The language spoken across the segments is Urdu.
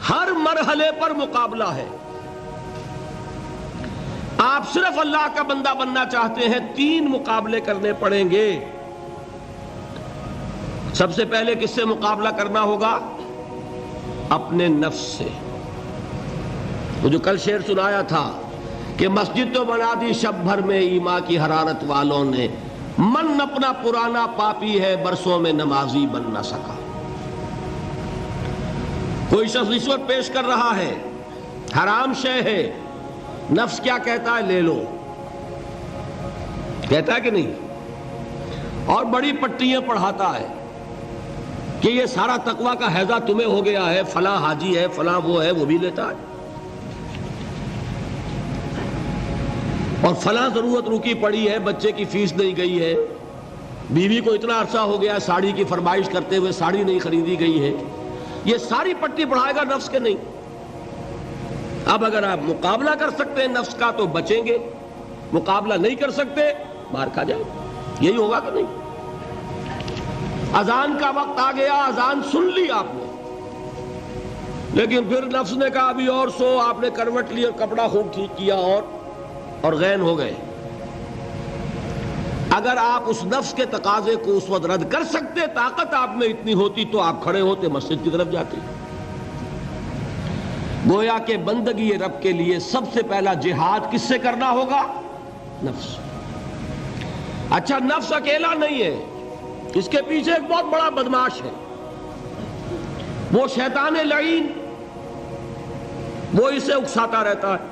ہر مرحلے پر مقابلہ ہے. آپ صرف اللہ کا بندہ بننا چاہتے ہیں، 3 مقابلے کرنے پڑیں گے. سب سے پہلے کس سے مقابلہ کرنا ہوگا؟ اپنے نفس سے. وہ جو کل شعر سنایا تھا کہ مسجد تو بنا دی شب بھر میں ایمان کی حرارت والوں نے، من اپنا پرانا پاپی ہے برسوں میں نمازی بن نہ سکا. کوئی شخص رشوت پیش کر رہا ہے، حرام شے ہے، نفس کیا کہتا ہے؟ لے لو. کہتا ہے کہ نہیں؟ اور بڑی پٹیاں پڑھاتا ہے کہ یہ سارا تقویٰ کا حیضہ تمہیں ہو گیا ہے، فلاں حاجی ہے، فلاں وہ ہے، وہ بھی لیتا ہے. اور فلاں ضرورت رکی پڑی ہے، بچے کی فیس نہیں گئی ہے، بیوی کو اتنا عرصہ ہو گیا ساڑی کی فرمائش کرتے ہوئے ساڑی نہیں خریدی گئی ہے. یہ ساری پٹی پڑھائے گا نفس کے نہیں. اب اگر آپ مقابلہ کر سکتے ہیں نفس کا تو بچیں گے، مقابلہ نہیں کر سکتے مار کھا جائیں. یہی ہوگا کہ نہیں؟ اذان کا وقت آ گیا، اذان سن لی آپ نے، لیکن پھر نفس نے کہا ابھی اور سو. آپ نے کروٹ لی اور کپڑا خوب ٹھیک کیا اور غین ہو گئے. اگر آپ اس نفس کے تقاضے کو اس وقت رد کر سکتے، طاقت آپ میں اتنی ہوتی تو آپ کھڑے ہوتے مسجد کی طرف جاتے. گویا کہ بندگی رب کے لیے سب سے پہلا جہاد کس سے کرنا ہوگا؟ نفس. اچھا نفس اکیلا نہیں ہے، اس کے پیچھے ایک بہت بڑا بدماش ہے، وہ شیطان لعین. وہ اسے اکساتا رہتا ہے،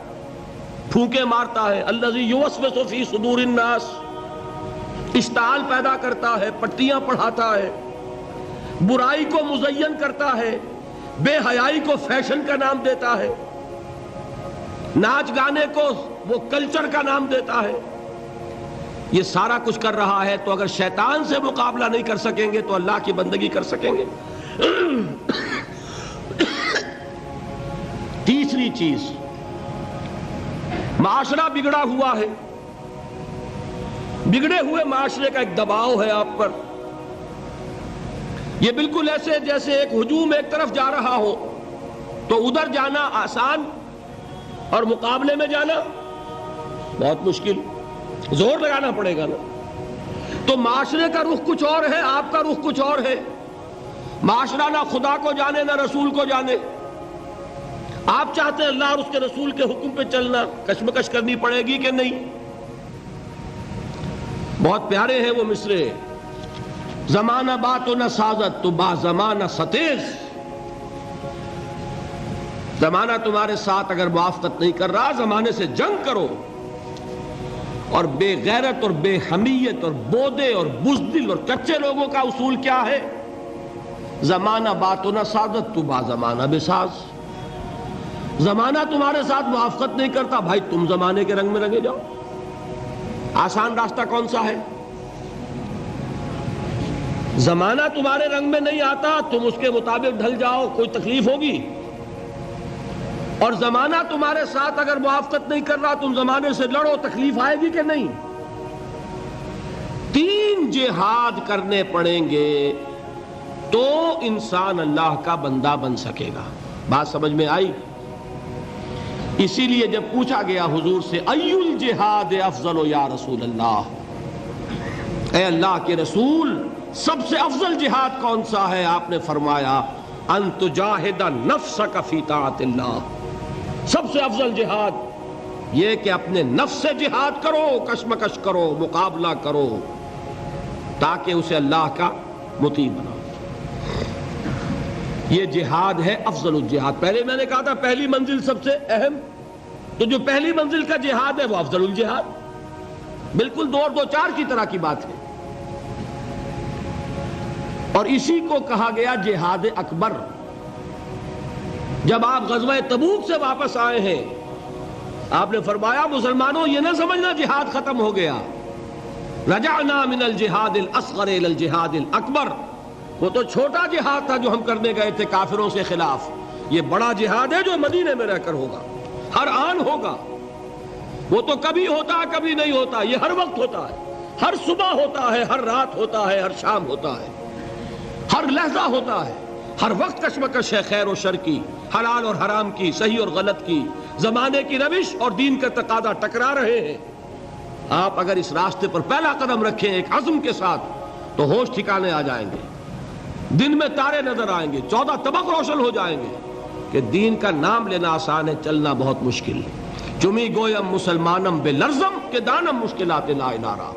پھونکے مارتا ہے. الذی یوسوس فی صدور الناس، اشتعال پیدا کرتا ہے، پٹیاں پڑھاتا ہے، برائی کو مزین کرتا ہے، بے حیائی کو فیشن کا نام دیتا ہے، ناچ گانے کو وہ کلچر کا نام دیتا ہے. یہ سارا کچھ کر رہا ہے. تو اگر شیطان سے مقابلہ نہیں کر سکیں گے تو اللہ کی بندگی کر سکیں گے؟ تیسری چیز، معاشرہ بگڑا ہوا ہے. بگڑے ہوئے معاشرے کا ایک دباؤ ہے آپ پر. یہ بالکل ایسے جیسے ایک ہجوم ایک طرف جا رہا ہو تو ادھر جانا آسان اور مقابلے میں جانا بہت مشکل، زور لگانا پڑے گا نا. تو معاشرے کا رخ کچھ اور ہے، آپ کا رخ کچھ اور ہے. معاشرہ نہ خدا کو جانے نہ رسول کو جانے. آپ چاہتے ہیں اللہ اور اس کے رسول کے حکم پہ چلنا، کشمکش کرنی پڑے گی کہ نہیں؟ بہت پیارے ہیں وہ مصرے، زمانہ بات و نہ سازت تو با زمانہ ستیز. زمانہ تمہارے ساتھ اگر موافقت نہیں کر رہا، زمانے سے جنگ کرو. اور بے غیرت اور بے حمیت اور بودے اور بزدل اور کچے لوگوں کا اصول کیا ہے؟ زمانہ بات و نہ سازت تو با زمانہ بساز. زمانہ تمہارے ساتھ موافقت نہیں کرتا، بھائی تم زمانے کے رنگ میں رنگے جاؤ. آسان راستہ کون سا ہے؟ زمانہ تمہارے رنگ میں نہیں آتا، تم اس کے مطابق ڈھل جاؤ، کوئی تکلیف ہوگی. اور زمانہ تمہارے ساتھ اگر موافقت نہیں کر رہا، تم زمانے سے لڑو، تکلیف آئے گی کہ نہیں؟ 3 جہاد کرنے پڑیں گے تو انسان اللہ کا بندہ بن سکے گا. بات سمجھ میں آئی؟ اسی لیے جب پوچھا گیا حضور سے ای الجہاد افضل یا رسول اللہ، اے اللہ کے رسول سب سے افضل جہاد کون سا ہے؟ آپ نے فرمایا ان تجاہد نفسک فی طاعت اللہ. سب سے افضل جہاد یہ کہ اپنے نفس سے جہاد کرو، کشمکش کرو، مقابلہ کرو، تاکہ اسے اللہ کا مطیع بناؤ. یہ جہاد ہے افضل الجہاد. پہلے میں نے کہا تھا پہلی منزل سب سے اہم، تو جو پہلی منزل کا جہاد ہے وہ افضل الجہاد. بالکل 2 اور 2 4 کی طرح کی بات ہے. اور اسی کو کہا گیا جہاد اکبر. جب آپ غزوہ تبوک سے واپس آئے ہیں، آپ نے فرمایا مسلمانوں یہ نہ سمجھنا جہاد ختم ہو گیا. رجعنا من الجہاد الاصغر الى الجہاد الاکبر. وہ تو چھوٹا جہاد تھا جو ہم کرنے گئے تھے کافروں سے خلاف. یہ بڑا جہاد ہے جو مدینے میں رہ کر ہوگا، ہر آن ہوگا. وہ تو کبھی ہوتا کبھی نہیں ہوتا، یہ ہر وقت ہوتا ہے. ہر صبح ہوتا ہے، ہر رات ہوتا ہے، ہر شام ہوتا ہے، ہر لحظہ ہوتا ہے. ہر وقت کشمکش ہے خیر و شر کی، حلال اور حرام کی، صحیح اور غلط کی، زمانے کی روش اور دین کا تقاضا ٹکرا رہے ہیں۔ آپ اگر اس راستے پر پہلا قدم رکھیں ایک عزم کے ساتھ تو ہوش ٹھکانے آ جائیں گے، دن میں تارے نظر آئیں گے، 14 طبق روشن ہو جائیں گے کہ دین کا نام لینا آسان ہے، چلنا بہت مشکل ہے۔ چمی گویم مسلمانم بے لرزم کہ دانم مشکلات لا الہ را۔